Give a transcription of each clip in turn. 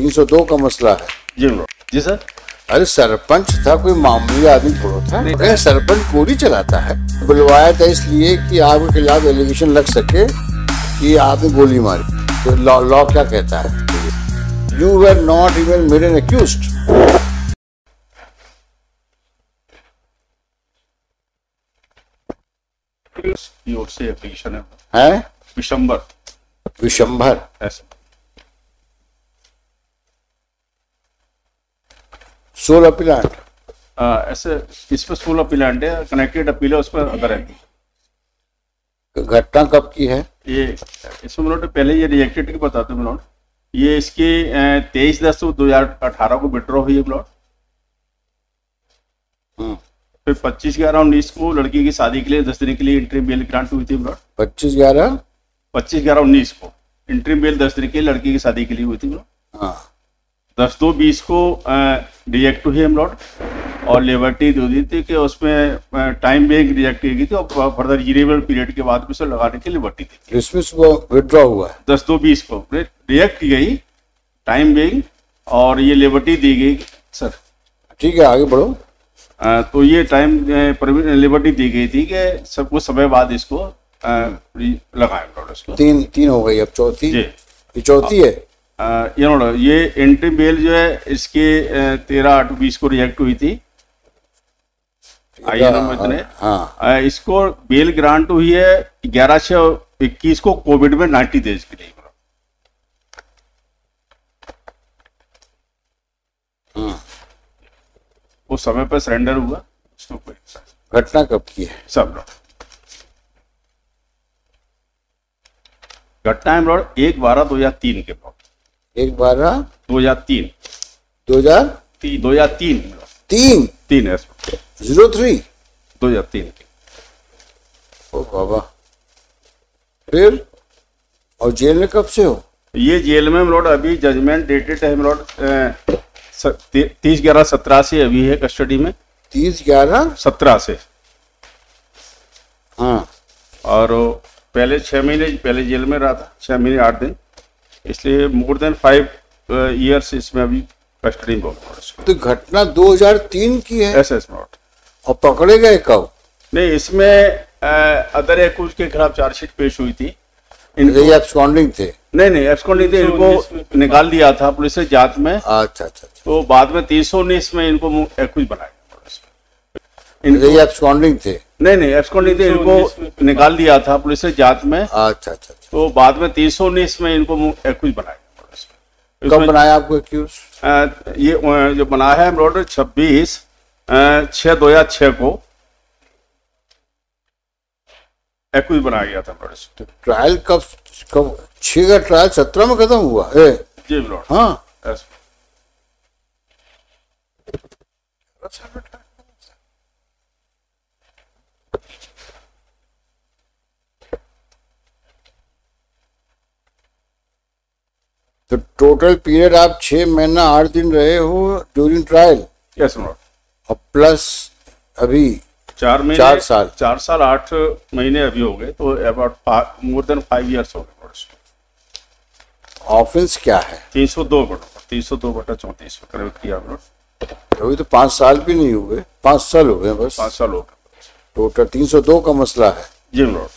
302 का मसला है। जी ब्रो। जी सर। अरे सरपंच था, कोई मामूली आदमी थोड़ा था। अरे सरपंच गोली चलाता है। बुलवाया था इसलिए कि आपके खिलाफ एलिगेशन लग सके कि आपने गोली मारी। तो लॉ क्या कहता है? You were not even made an accused. की ओर से एप्लीकेशन है विशंबर ऐसा 16 प्लांट ऐसे इस पर 16 प्लांट है, कनेक्टेड अपील है, उस पर अदर है। घटना कब की है ये? इसमें मिनट पहले ये रिजेक्टेड की बताते हैं मिनट। ये इसके 23/10/2018 को विड्रॉ हुई है प्लॉट। फिर 25/11/19 को लड़की की शादी के लिए 10 दिन के लिए इंटरिम बेल ग्रांट हुई थी प्लॉट। 25/11/19 को इंटरिम बेल 10 दिन के लिए लड़की की शादी के लिए हुई थी प्लॉट। हाँ। 10/2/20 को रिजेक्ट हुई है प्लॉट और लिबर्टी दे दी थी कि उसमें टाइम बेग रिजेक्ट की गई थी और फर्दर रिन्यूएबल पीरियड के बाद उसे लगाने की लिबर्टी दी थी। डिसमिस वो विड्रॉ हुआ है 10/2/20 को रिजेक्ट की गई टाइम बेग और ये लिबर्टी दी गई सर। ठीक है, आगे बढ़ो। तो ये टाइम लिबर्टी दी गई थी कि सब कुछ समय बाद इसको लगाए इसको। तीन हो गई, अब चौथी। ये चौथी है। ये एंट्री बेल जो है इसके 13/8/20 को रिजेक्ट हुई थी। हाँ। इसको बेल ग्रांट हुई है 11/6/21 को कोविड में 90 डेज के लिए। वो समय पर सरेंडर हुआ। घटना कब की है? सब लोग घटना है ब्लॉड 1/12/2003 के ब्लॉड। 1/12/2003 3 है 03 2003 की। ओ बाबा। फिर और जेल में कब से हो? ये जेल में ब्लॉड अभी जजमेंट डेटेड है ब्लॉड 30/11/17 से अभी है कस्टडी में। 30/11/17 से। हाँ। और पहले 6 महीने पहले जेल में रहा था, 6 महीने 8 दिन, इसलिए मोर देन 5 ईयर्स इसमें अभी कस्टडी में। तो घटना 2003 की है। ऐसे नॉट। और पकड़े गए कब? नहीं, इसमें अदर एक्यूज के खिलाफ चार्जशीट पेश हुई थी। ये एब्सकॉन्डिंग थे? नहीं एब्सकॉन्डिंग थे, इनको निकाल दिया था पुलिस ने जांच में। अच्छा। तो बाद में 319 में इनको एक्यूज बनाया। ये एब्सकॉन्डिंग थे? नहीं एब्सकॉन्डिंग थे, इनको निकाल दिया था पुलिस ने जांच में। अच्छा। तो बाद में 319 में इनको एक्यूज बनाया। कब बनाया आपको एक्यूज? ये जो बना है 26/6/2006 को एक्यूज बनाया गया था। तो ट्रायल कब 6 का ट्रायल 17 में खत्म हुआ? जी ब्लॉड। हाँ। तो टोटल पीरियड आप 6 महीना 8 दिन रहे हो ड्यूरिंग ट्रायल? यस ब्लॉड। और प्लस अभी 4 महीने 4 साल 4 साल 8 महीने अभी हो गए, तो अबाउट मोर देन 5 ईयर्स हो गए। ऑफेंस क्या है? 302/34 करेक्ट किया ब्लॉड। अभी तो 5 साल भी नहीं हुए, 5 साल हो गए बस। 5 साल हो गए। टोटल 302 का मसला है। जी ब्लॉड।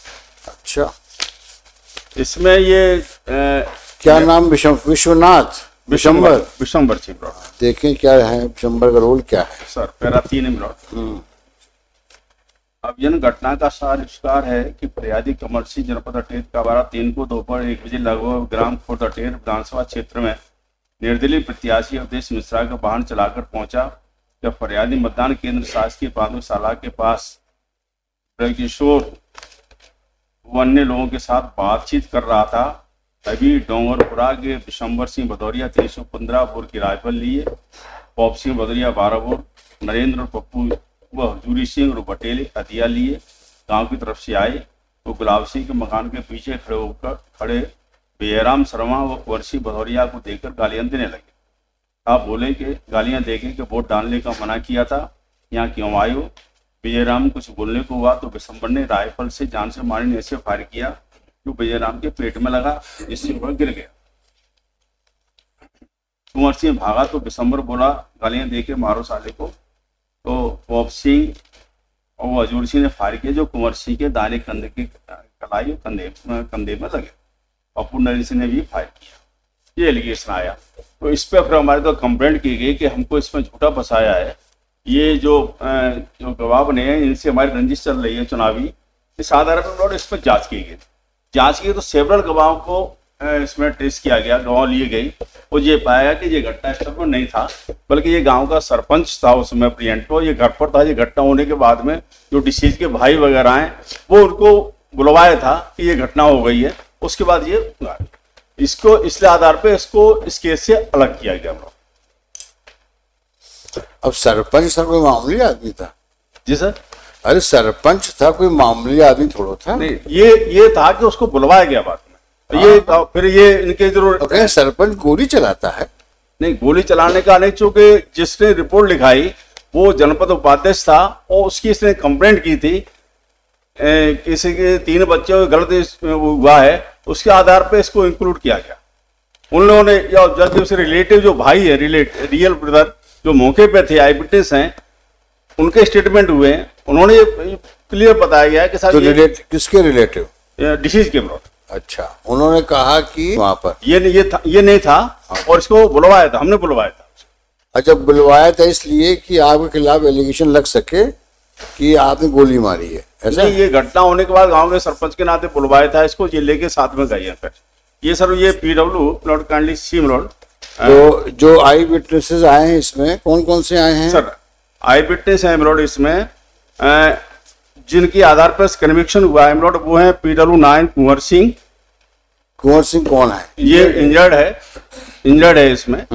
अच्छा, इसमें ये क्या नाम? विशंबर जी ब्लॉड। देखें क्या है विशंबर का रोल क्या है सर। पैरा 3 है ब्लॉड। अब यह घटना का सार विस्तार है कि फरियादी कमल सिंह जनपद अटेर का 12/3 को दोपहर 1 बजे लगभग ग्राम खुर्द अटेर विधानसभा क्षेत्र में निर्दलीय प्रत्याशी अवधेश मिश्रा का वाहन चलाकर पहुंचा। जब फरियादी मतदान केंद्र शासकीय पांडुशाला के पास किशोर व अन्य लोगों के साथ बातचीत कर रहा था, तभी डोंगरपुरा के विशंबर सिंह भदौरिया 315 बोर की राइफल लिए, पॉप सिंह भदौरिया 12 बोर, नरेंद्र पप्पू व हजूरी सिंह और पटेल हथियार लिए गांव की तरफ से आए। वो गुलाब सिंह के मकान के पीछे खड़े बेहराम शर्मा व वर्षी भदौरिया को देखकर गालियां देने लगे। आप बोले कि गालियां देके कि वोट डालने का मना किया था, यहाँ क्यों आए हो? विजयराम कुछ बोलने को हुआ तो विशंबर ने राइफल से जान से मारने ऐसे फायर किया जो विजयराम के पेट में लगा, जिससे वह गिर गया। कुंवर सिंह भागा तो बिशंबर बोला गालियां दे के मारो साले को, तो पॉप सिंह और वो हजूर सिंह ने फायर किया जो कुंवर सिंह के दाहिने कंधे की कलाई और कंधे में लगे। पप्पू नरेंद्र सिंह ने भी फायर किया, ये एलिगेशन आया। तो इस पर फिर हमारे तो कंप्लेंट की गई कि हमको इसमें झूठा फंसाया है, ये जो गवाह बने हैं इनसे हमारी रंजिश चल रही है चुनावी, इस आधार पर इस पर जाँच की गई। जाँच की तो सेवरल गवाहों को इसमें टेस्ट किया गया, गवाह लिए गई और ये पाया कि ये घटना स्थल पर नहीं था, बल्कि ये गांव का सरपंच था उस समय प्रियंटो, ये घर पर था। ये घटना होने के बाद में जो डिसीज के भाई वगैरह हैं वो उनको बुलवाया था कि ये घटना हो गई है, उसके बाद ये इसको इसलिए आधार पे इसको इस केस से अलग किया गया। अब सरपंच सर कोई मामूली आदमी था? जी सर। अरे सरपंच था, कोई मामूली आदमी थोड़ा था। नहीं, ये था कि उसको बुलवाया गया बाद में। ये फिर ये इनके जरूर सरपंच गोली चलाता है? नहीं, गोली चलाने का नहीं, चूंकि जिसने रिपोर्ट लिखाई वो जनपद उपाध्यक्ष था और उसकी इसने कंप्लेंट की थी किसी के 3 बच्चों गलत हुआ है, उसके आधार पे इसको इंक्लूड किया गया। उन लोगों ने जब उसके रिलेटिव जो भाई है रियल ब्रदर जो मौके पे थे, आई विटनेस हैं, उनके स्टेटमेंट हुए हैं, उन्होंने क्लियर बताया गया कि तो किसके रिलेटिव? डिसीज के विरोध। अच्छा, उन्होंने कहा कि वहां पर ये नहीं था और इसको बुलवाया था, हमने बुलवाया था। अच्छा, बुलवाया था इसलिए कि आपके खिलाफ एलिगेशन लग सके कि आपने गोली मारी है, ऐसा? नहीं, ये घटना होने के बाद गांव के सरपंच के नाते बुलवाया था इसको, ये लेके साथ में गए हैं। फिर ये सर ये PW प्लॉट काइंडली सी मिलोड तो जो आई विटनेसेस आए हैं इसमें कौन कौन से आए हैं? सर आई विटनेस है मिलोड इसमें जिनकी आधार पर कन्विक्शन हुआ है मिलोड, वो है PW9 कुंवर सिंह। कुंवर सिंह कौन है? ये इंजर्ड है इसमें।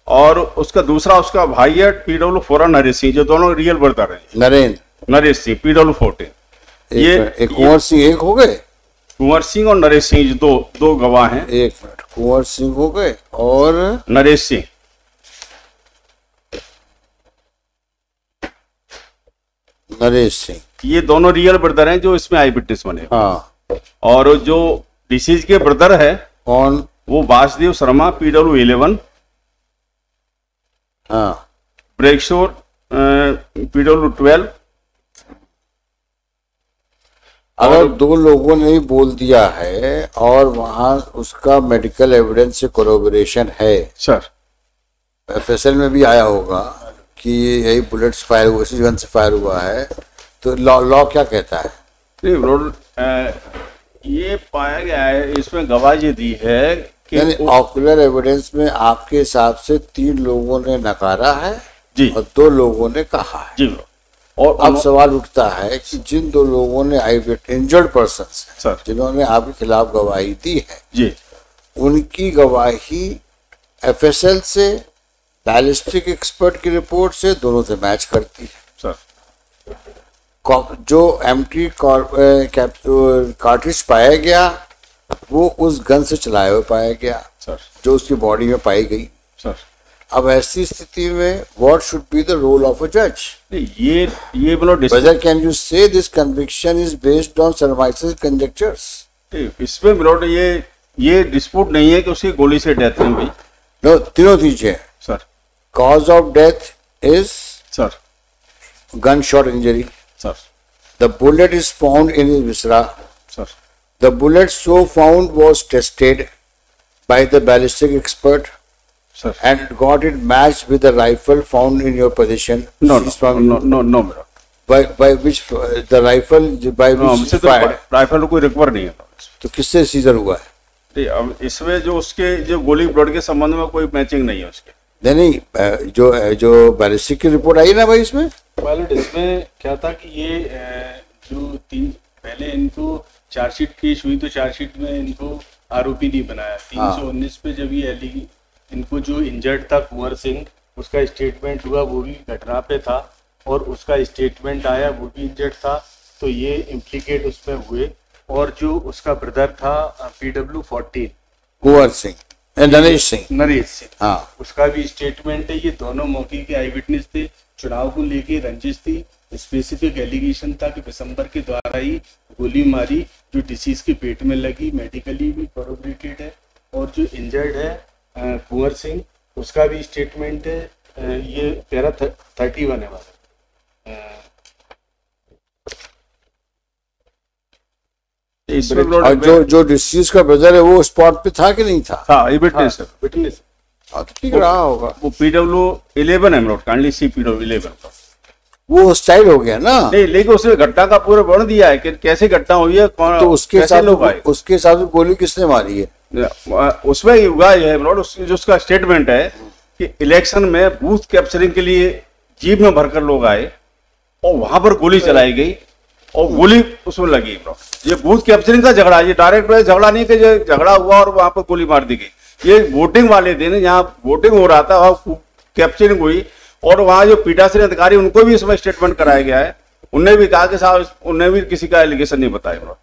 और उसका दूसरा उसका भाई है PW4 नरेश सिंह, जो दोनों रियल ब्रदर हैं। नरेश सिंह PW14। ये कुंवर सिंह एक हो गए? कुंवर सिंह और नरेश सिंह दो गवाह हैं। एक मिनट, कुंवर सिंह हो गए और नरेश सिंह। ये दोनों रियल ब्रदर हैं जो इसमें आई विटनेस बने। हाँ। और जो डिसीज के ब्रदर है कौन? वो वासुदेव शर्मा PW11। हाँ। ब्रेकशोर PW12। अगर 2 लोगों ने ही बोल दिया है और वहां उसका मेडिकल एविडेंस से कोरोबोरेशन है सर, FSL में भी आया होगा कि यही बुलेट्स फायर हुए, इसी गन से फायर हुआ है, तो लॉ क्या कहता है? ये पाया गया है, इसमें गवाही दी है कि ऑकुलर एविडेंस में आपके हिसाब से 3 लोगों ने नकारा है जी और 2 लोगों ने कहा है जी। और अब सवाल उठता है कि जिन 2 लोगों ने इंजर्ड पर्सन जिन्होंने आपके खिलाफ गवाही दी है जी, उनकी गवाही FSL से, बैलिस्टिक एक्सपर्ट की रिपोर्ट से, दोनों से मैच करती है सर। जो एम्प्टी कार्ट्रिज पाया गया वो उस गन से चलाया हुआ पाया गया सर, जो उसकी बॉडी में पाई गई सर। अब ऐसी स्थिति में what should be the role of a जज? ये whether can you say this conviction is based on surmises conjectures? इसमें मिलोड ये डिस्प्यूट नहीं है कि उसकी गोली से डेथ नहीं हुई। नो, तीनों चीजें sir. Cause of death is sir gun shot injury sir. The bullet is found in his viscera sir. The bullet so found was tested by the ballistic expert sir and got it matched with the rifle found in your possession. No, by which the rifle by which fired? Rifle कोई recover नहीं है। तो किससे scissor हुआ है? अब इसमें जो उसके जो गोली ब्लड के संबंध में कोई मैचिंग नहीं है उसके। नहीं, जो बैलिस्टिक की रिपोर्ट आई ना भाई, इसमें इसमें क्या था कि ये जो 3 पहले इनको चार्जशीट पेश हुई तो चार्जशीट में इनको आरोपी नहीं बनाया। 319 पे जब ये इनको जो इंजर्ड था कुंवर सिंह, उसका स्टेटमेंट हुआ, वो भी घटना पे था और उसका स्टेटमेंट आया, वो भी इंजर्ड था, तो ये इम्प्लीकेट उसमें हुए। और जो उसका ब्रदर था PW14 कुंवर सिंह, नरेश सिंह, हाँ, उसका भी स्टेटमेंट है। ये दोनों मौके के आई विटनेस थे, चुनाव को लेके रंजिश थी, स्पेसिफिक एलिगेशन था कि दिसंबर के द्वारा ही गोली मारी जो डिसीज के पेट में लगी, मेडिकली भी कॉरोबरेटेड है। और जो इंजर्ड है कुंवर सिंह, उसका भी स्टेटमेंट है। ये पैरा 31 है हमारा। इसमें और जो डिसीज का ब्रदर है वो स्पॉट पे था कि नहीं था? हाँ, ये विटनेस है। विटनेस हाँ, तो ठीक रहा होगा। वो PW11 है मेरे, काइंडली सी PW11। वो स्टाइल हो गया ना। नहीं, लेकिन उसने घटना का पूरा वर्णन दिया है कि कैसे घटना हुई है, कौन, तो उसके कैसे लोग आए। उसके हिसाब से गोली किसने मारी है? उसमें हुआ है ब्रॉड, जो उसका स्टेटमेंट है कि इलेक्शन में बूथ कैप्चरिंग के लिए जीप में भरकर लोग आए और वहां पर गोली चलाई गई और गोली उसमें लगी ब्रॉड। ये बूथ कैप्चरिंग का झगड़ा, ये डायरेक्ट झगड़ा नहीं कि ये झगड़ा हुआ और वहां पर गोली मार दी गई। ये वोटिंग वाले दिन जहाँ वोटिंग हो रहा था वहां कैप्चरिंग हुई और वहां जो पीठासीन अधिकारी उनको भी इसमें स्टेटमेंट कराया गया है। उनने भी कहा कि साहब उनने भी किसी का एलिगेशन नहीं बताया ब्रॉड।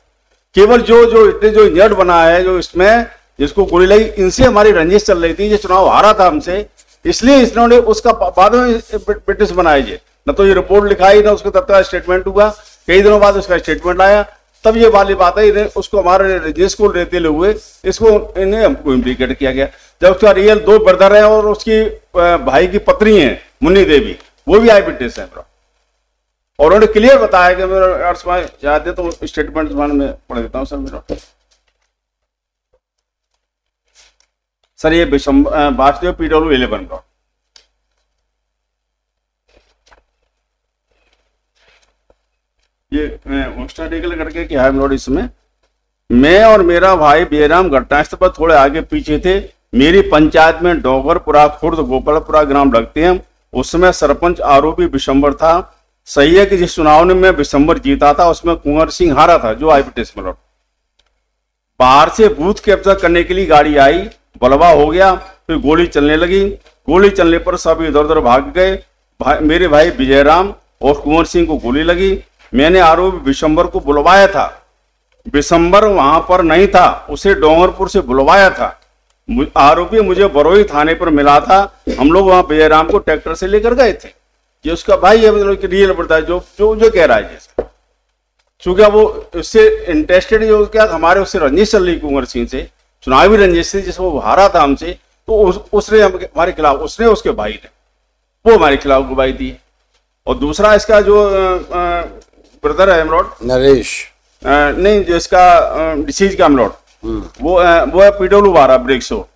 केवल जो इतने जो इंजर्ड बना है, जो इसमें जिसको गोली लगी, इनसे हमारी रंजिश चल रही थी। ये चुनाव हारा था हमसे, इसलिए इन्होंने उसका बाद में ब्रिटिश बनाए जे, न तो ये रिपोर्ट लिखाई ना उसका तब तक स्टेटमेंट हुआ। कई दिनों बाद उसका स्टेटमेंट आया, तब ये वाली बात है इन्हें उसको हमारे रंजिश को लेते हुए इसको इन्हें हमको इम्प्लीकेट किया गया। जब उसका रियल 2 ब्रदर है और उसकी भाई की पत्नी है मुन्नी देवी, वो भी आई विटनेस है और उन्होंने क्लियर बताया कि मेरा अर्थ में याद है तो स्टेटमेंट में पढ़ देता हूँ सर मेरा। सर ये वासुदेव PW11 का ये ऑब्स्टेकल करके क्या है नोट। इसमें मैं और मेरा भाई बेराम घटनास्थल पर थोड़े आगे पीछे थे। मेरी पंचायत में डोगरपुरा खुर्द गोपालपुरा ग्राम लगते हैं। उस समय सरपंच आरोपी विशंबर था। सही है कि जिस चुनाव में मैं विशंबर जीता था उसमें कुंवर सिंह हारा था, जो आईपीटीएस में लौट। बाहर से बूथ कैप्चर करने के लिए गाड़ी आई, बलवा हो गया, फिर गोली चलने लगी। गोली चलने पर सब इधर उधर भाग गए। मेरे भाई विजयराम और कुंवर सिंह को गोली लगी। मैंने आरोपी विशंबर को बुलवाया था। विशंबर वहां पर नहीं था, उसे डोंगरपुर से बुलवाया था। आरोपी मुझे बरोई थाने पर मिला था। हम लोग वहां विजयराम को ट्रैक्टर से लेकर गए थे। ये उसका भाई है, मतलब रियल पड़ता है जो कह रहा है जैसे, चूंकि वो उससे इंटरेस्टेड जो क्या हमारे उससे रंजिश चल रही कुंवर सिंह से, चुनावी रंजिश से, जिसमें वो हारा था हमसे, तो उसने हमारे खिलाफ, उसने उसके भाई ने वो हमारे खिलाफ गवाही दी। और दूसरा इसका जो ब्रदर है एमरोड नरेश, नहीं जो इसका डिसीज का एमरोड, वो है PW12 ब्रिक्सो।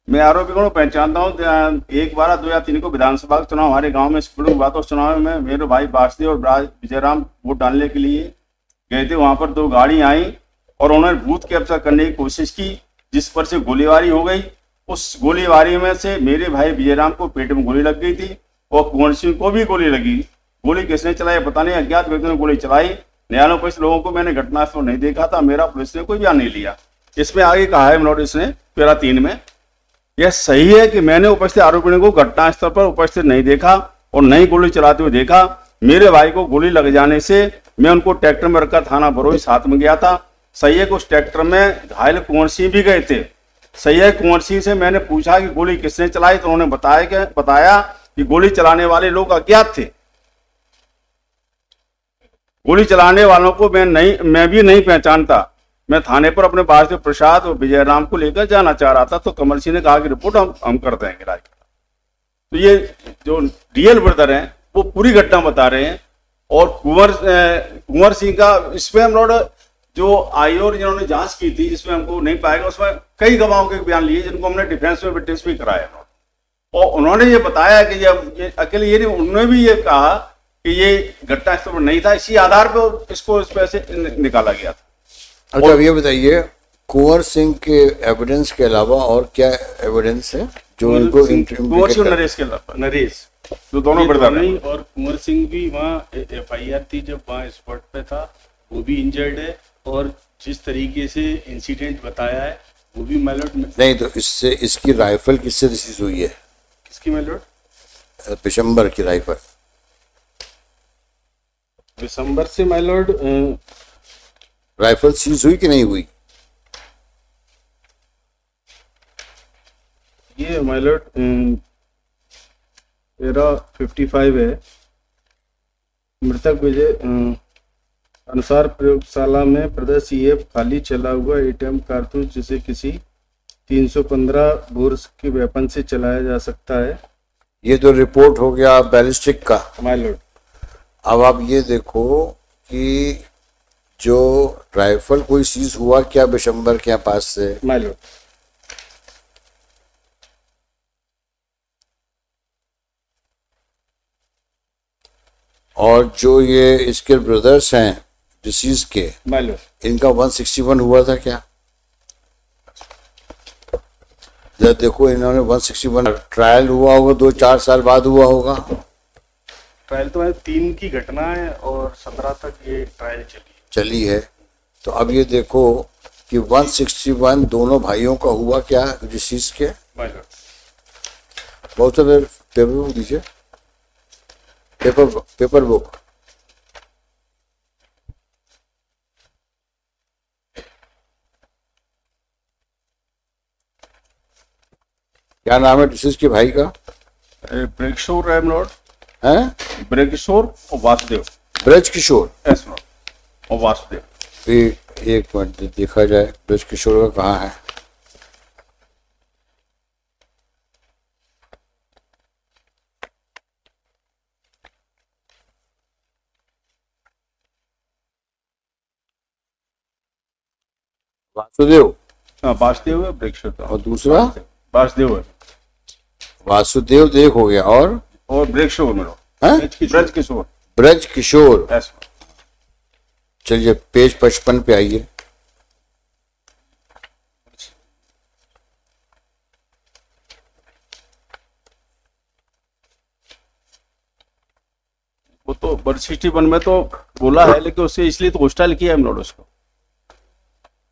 मैं आरोपी को पहचानता हूँ। 1, 12, 2 या 3 को विधानसभा का चुनाव हमारे गांव में स्कूल हुआ था। उस चुनाव में मेरे भाई वासुदेव और विजयराम वोट डालने के लिए गए थे। वहां पर 2 गाड़ी आई और उन्होंने बूथ कैप्चर करने की कोशिश की, जिस पर से गोलीबारी हो गई। उस गोलीबारी में से मेरे भाई विजयराम को पेट में गोली लग गई थी और कुंवर सिंह को भी गोली लगी। गोली किसने चलाई पता नहीं, अज्ञात व्यक्ति ने गोली चलाई। न्यायालयों पर लोगों को मैंने घटनास्थल नहीं देखा था, मेरा पुलिस ने कोई बयान नहीं लिया। इसमें आगे कहा है नोटिस ने पैरा 3 में, यह सही है कि मैंने उपस्थित आरोपी को घटनास्थल पर उपस्थित नहीं देखा और नहीं गोली चलाते हुए देखा। मेरे भाई को गोली लग जाने से मैं उनको ट्रैक्टर में रखकर थाना बरोई साथ में गया था। सही है कि उस ट्रैक्टर में घायल कुंवर सिंह भी गए थे। सही है, कुंवर सिंह से मैंने पूछा कि गोली किसने चलाई, तो उन्होंने बताया कि गोली चलाने वाले लोग अज्ञात थे। गोली चलाने वालों को मैं भी नहीं पहचानता। मैं थाने पर अपने वासुदेव प्रसाद और विजयराम को लेकर जाना चाह रहा था, तो कमल सिंह ने कहा कि रिपोर्ट हम कर देंगे राज। तो ये जो रियल ब्रदर हैं वो पूरी घटना बता रहे हैं। और कुंवर सिंह का इसमें हम लोग जो आई और जिन्होंने जांच की थी, जिसमें हमको नहीं पाएगा, उसमें कई गवाहों के बयान लिए जिनको हमने डिफेंस में विटनेस भी कराया। और उन्होंने ये बताया कि ये अकेले ये नहीं, उन्होंने भी ये कहा कि ये घटना स्थल पर नहीं था, इसी आधार पर इसको इस पे से निकाला गया था। अच्छा, अब ये बताइए कुंवर सिंह के एविडेंस के अलावा और क्या एविडेंस है जो इनको कुंवर सिंह नरेश के अलावा, नरेश जो दोनों ब्रदर हैं, और कुंवर सिंह भी वहाँ FIR थी जब वहाँ स्पॉट पे था, वो भी इंजर्ड है। और जिस तरीके से इंसिडेंट बताया है वो भी मैलोड नहीं, तो इससे इसकी राइफल किससे रिसीव हुई है? किसकी मैलोड? विशंबर की राइफल दिसंबर से मैलोड राइफल सीज हुई कि नहीं हुई? ये मैलोड तेरा 55 है। मृतक विजय अनुसार प्रयोगशाला में प्रदर्शित EF खाली चला हुआ ATM कारतूस जिसे किसी 315 बोर के वेपन से चलाया जा सकता है। ये तो रिपोर्ट हो गया बैलिस्टिक का। My Lord. अब आप ये देखो कि जो राइफल कोई सीज हुआ क्या बिशंबर के पास से? My Lord. और जो ये इसके ब्रदर्स हैं डिसीज के, माय लॉर्ड, इनका 161 हुआ था क्या? जब देखो इन्होंने 161 ट्रायल हुआ होगा 2-4 साल बाद हुआ होगा। ट्रायल तो 3 की घटना है और 17 तक ये ट्रायल चली है। तो अब ये देखो कि 161 दोनों भाइयों का हुआ क्या डिसीज के। My Lord. बहुत सारे पेपर बुक दीजिए, पेपर बुक। क्या नाम है डिसीज के भाई का? ब्रजकिशोर है लॉर्ड। हैं? ब्रजकिशोर और वासुदेव। ब्रजकिशोर। यस लॉर्ड, और वासुदेव। एक मिनट देखा जाए ब्रजकिशोर का कहाँ है। वासुदेव। हाँ, वासुदेव है, ब्रजकिशोर का। और दूसरा वासुदेव है। वासुदेव देव हो गया और ब्रजकिशोर में हैं? ब्रजकिशोर। ब्रजकिशोर। यस। चलिए पेज 55 पे आइए। वो तो 161 में तो बोला है, लेकिन उससे इसलिए तो हॉस्टाइल किया है लॉर्ड उसको।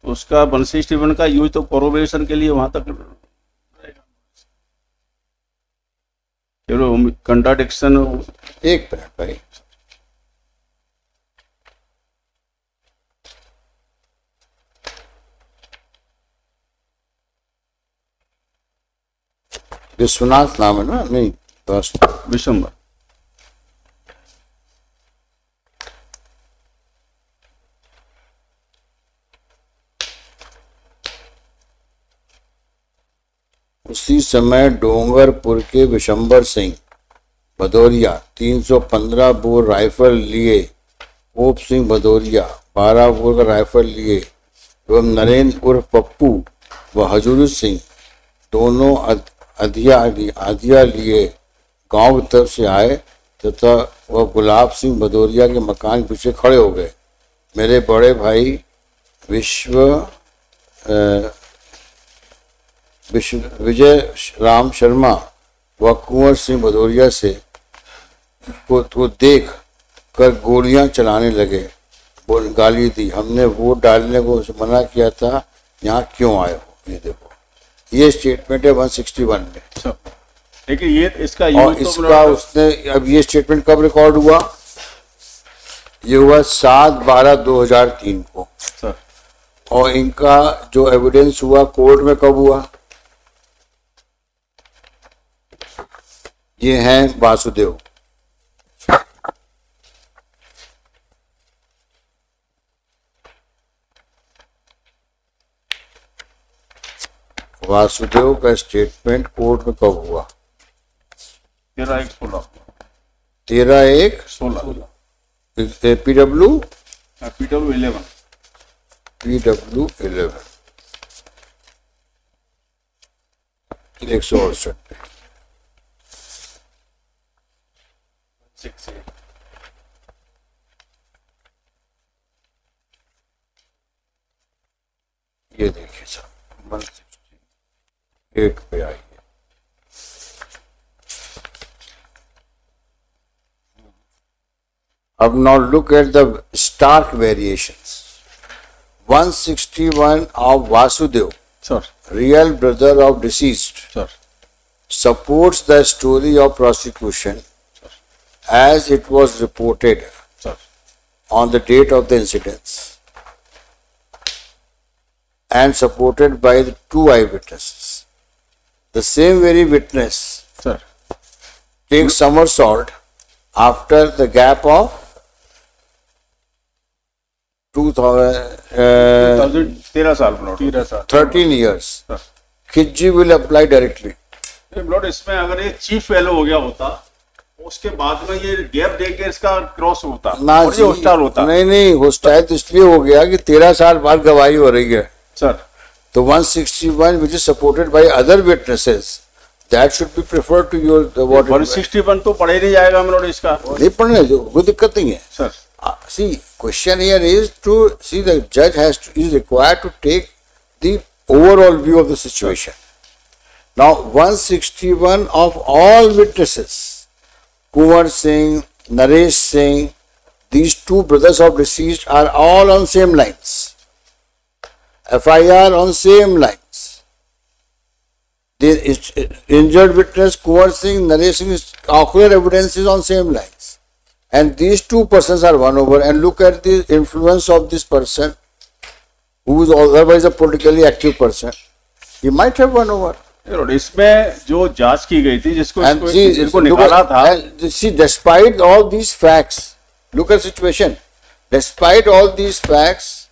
तो उसका 161 का यूज तो कोरोबरेशन के लिए वहां तक कंट्राडिक्शन। एक मिनट भाई, विश्वनाथ नाम है ना? नहीं, बस विशंबर। उसी समय डोंगरपुर के विशंबर सिंह भदौरिया 315 बोर राइफल लिए, ओप सिंह भदौरिया 12 बोर का राइफल लिए एवं नरेंद्र उर्फ पप्पू व हजूर सिंह दोनों आधिया लिए गांव की तरफ से आए तथा वह गुलाब सिंह भदौरिया के मकान के पीछे खड़े हो गए। मेरे बड़े भाई विजय राम शर्मा व कुंवर सिंह भदौरिया से को देख कर गोलियां चलाने लगे, गाली दी। हमने वोट डालने को मना किया था, यहाँ क्यों आए हो? ये देखो, ये स्टेटमेंट है 161 में। लेकिन ये इसका और इसका उसने, अब ये स्टेटमेंट कब रिकॉर्ड हुआ? ये हुआ 7/12/2003 को सर। और इनका जो एविडेंस हुआ कोर्ट में कब हुआ? ये हैं वासुदेव। वासुदेव का स्टेटमेंट कोर्ट में कब हुआ? 13/1/16। 13/1/16। PW 11। PW 11 168। ये देखिए साहब 168 पे आइए। अब now look at the stark variations. 161 of Vasudev, Sir. real brother of deceased, Sir. supports the story of prosecution as it was reported Sir. on the date of the incidents and supported by the 2 eyewitnesses. The same very witness Sir. takes somersault after the gap of 13 साल plot, 13 years. Sir. खिज्जी will apply directly. Plot इसमें अगर ये chief fellow हो गया होता, उसके बाद में ये गैप देके इसका क्रॉस होता ना और ये होस्टाइल होता। नहीं, होस्टाइल तो इसलिए हो गया कि 13 साल बाद गवाही हो रही है, सर। तो 161 which is supported by other witnesses that should be preferred to your what 161 तो पढ़े नहीं जाएगा प्लॉट इसका, नहीं पढ़ने दो, कोई दिक्कत नहीं है sir. See, question here is to see the judge is required to take the overall view of the situation. Now 161 of all witnesses, Kunwar Singh, Naresh Singh, these two brothers of deceased are all on same lines. FIR on same lines. The injured witness Kunwar Singh, Naresh Singh's ocular evidence is on same lines. And these two persons are won over, and look at the influence of this person who is otherwise a politically active person. He might have won over. इसमें जो जांच की गई थी जिसको And जिनको निकाला था, see, despite all these facts, look at situation. Despite all these facts,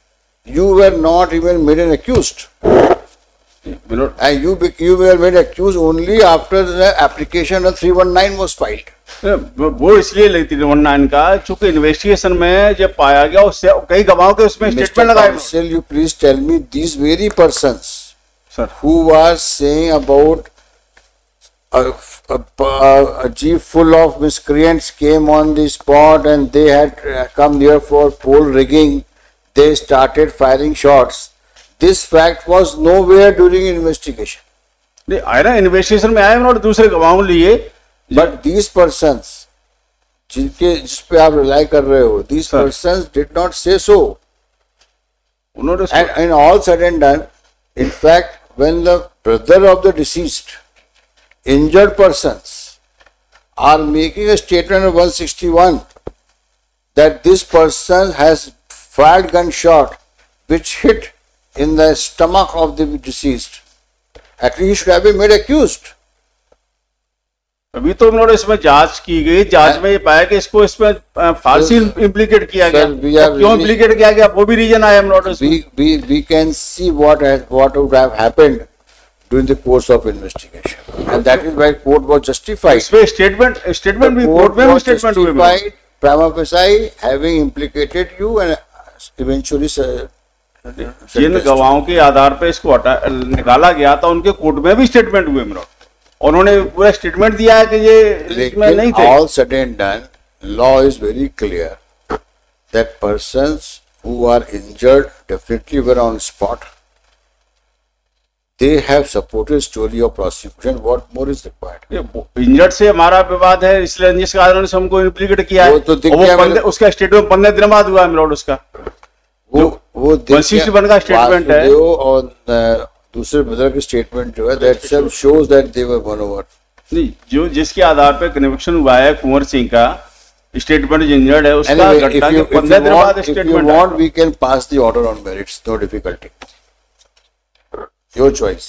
you were not even made an accused. And you were made accused only after the application of 319 was filed. वो इसलिए लेती 319 का चूंकि investigation में जब पाया गया उससे कई गवाहों के उसमें स्टेटमेंट लगाए। Counsel, you please tell me these very persons, sir, who are saying about a jeep full of miscreants came on the spot and they had come there for pole rigging, they started firing shots. This fact was nowhere during investigation. नहीं आया ना, investigation में आया और दूसरे गवाहों लिए। But these persons, जिस पे आप रिलाई कर रहे हो, these persons did not say so. And all said and done, in fact, when the brother of the deceased, injured persons, are making a statement of 161 that this person has fired gunshot which hit in the stomach of the deceased, actually he should have been made accused. अभी तो उन्होंने इसमें जांच की गई, जांच में ये पाया कि इसको इसमें फांसी इम्प्लीकेट किया गया। क्यों इम्प्लीकेट किया गया वो भी रीजन आया। We can see what would have happened during the course of investigation, and that is why court was justified. इसमें स्टेटमेंट भी कोर्ट में स्टेटमेंट हुए, prima facie having implicated you and eventually जिन गवाहों के आधार पर इसको निकाला गया था उनके कोर्ट में भी स्टेटमेंट हुए मेरा, उन्होंने पूरा स्टेटमेंट दिया है कि ये इसमें नहीं थे। All said and done, law is very clear that persons who are injured definitely were on spot. They have supported story of prosecution. What more is required? Injured से हमारा विवाद है, इसलिए जिस कारण से हमको इम्प्लीकेट किया है, तो उसका स्टेटमेंट 15 दिन बाद हुआ है उसका, वो 161 का स्टेटमेंट है और दूसरे ब्रदर के स्टेटमेंट जो है that shows that they were won over. नहीं, जो जिसके आधार पे कन्विक्शन हुआ है कुंवर सिंह का स्टेटमेंट इंजर्ड है उसका घटना के 15 दिन बाद statement. If you want, we can pass the order on merits, no difficulty. Your choice.